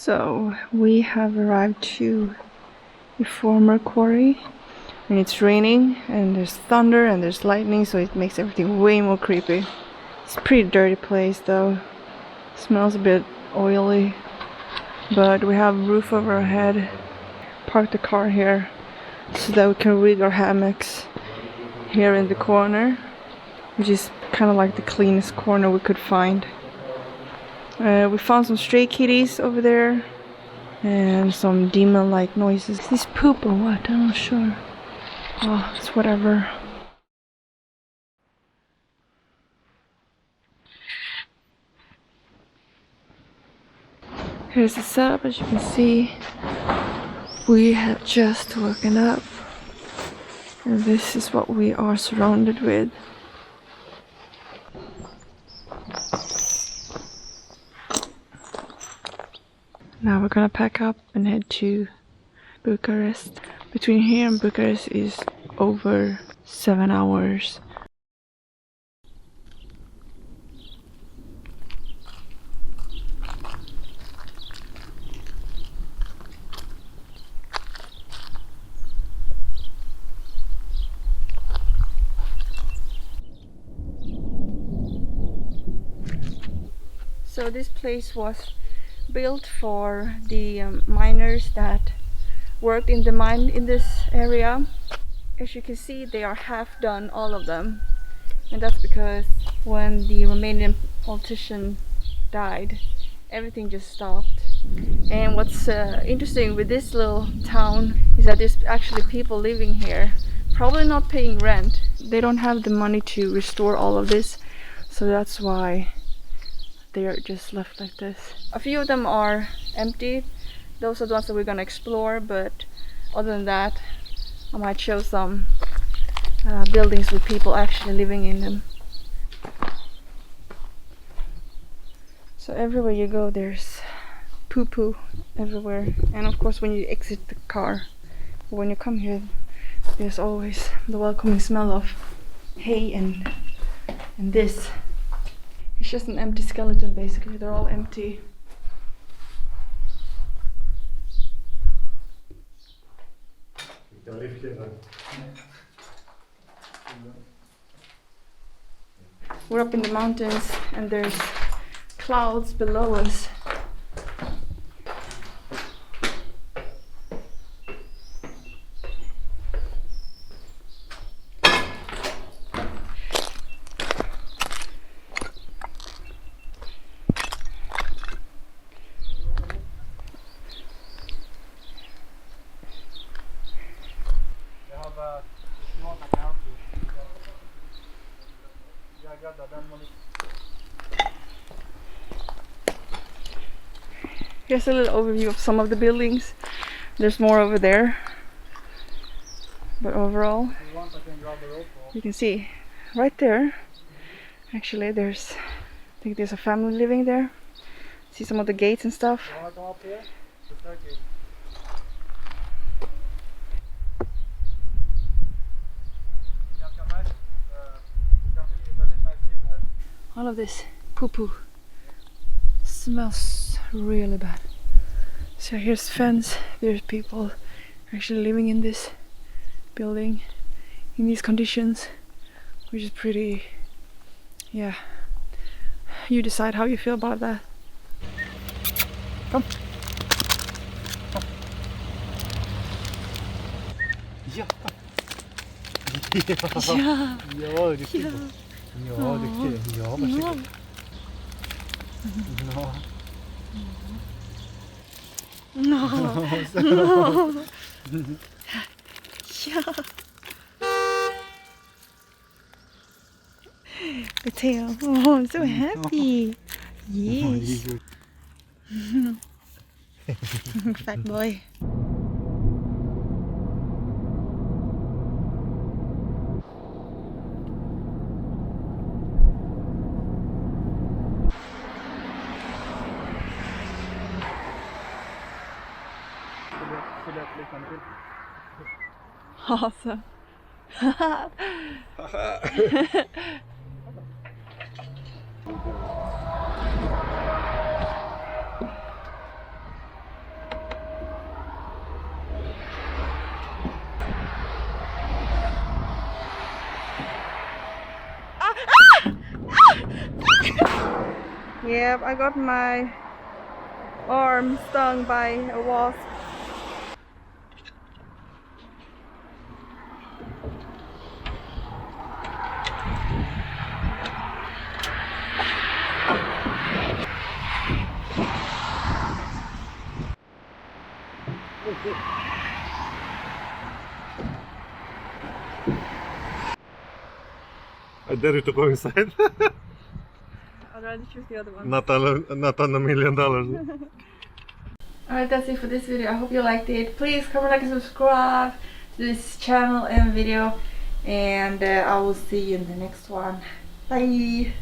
So we have arrived to the former quarry, and it's raining and there's thunder and there's lightning, so it makes everything way more creepy. It's a pretty dirty place though. Smells a bit oily, but we have a roof over our head. Parked the car here so that we can rig our hammocks here in the corner, which is kind of like the cleanest corner we could find. We found some stray kitties over there and some demon-like noises. Is this poop or what? I'm not sure. Oh, it's whatever. Here's the setup. As you can see, we have just woken up and this is what we are surrounded with. Now we're gonna pack up and head to Bucharest. Between here and Bucharest is over 7 hours. So this place was built for the miners that worked in the mine in this area. As you can see, they are half done, all of them, and that's because when the Romanian politician died, everything just stopped. And what's interesting with this little town is that there's actually people living here, probably not paying rent. They don't have the money to restore all of this, so that's why they are just left like this. A few of them are empty. Those are the ones that we're gonna explore, but other than that, I might show some buildings with people actually living in them. So everywhere you go, there's poo-poo everywhere. And of course, when you exit the car, or when you come here, there's always the welcoming smell of hay and this. It's just an empty skeleton, basically. They're all empty. We're up in the mountains and there's clouds below us. Here's a little overview of some of the buildings. There's more over there, but overall you can see right there, actually there's, I think there's a family living there. See some of the gates and stuff. All of this poo-poo smells really bad. So here's fence. There's people actually living in this building in these conditions, which is pretty, yeah, you decide how you feel about that. Come. Ja. Ja. Ja, det är kul. Ja, det är kul. Ja, varsågod. Ja. No. No. Ja. Potato. Oh, I'm so happy. Yes. Fat boy. Awesome. Yep, I got my arm stung by a wasp. I dare you to go inside. I'd rather choose the other one. Not on $1 million. Alright, that's it for this video. I hope you liked it. Please comment, like, and subscribe to this channel and video. And I will see you in the next one. Bye!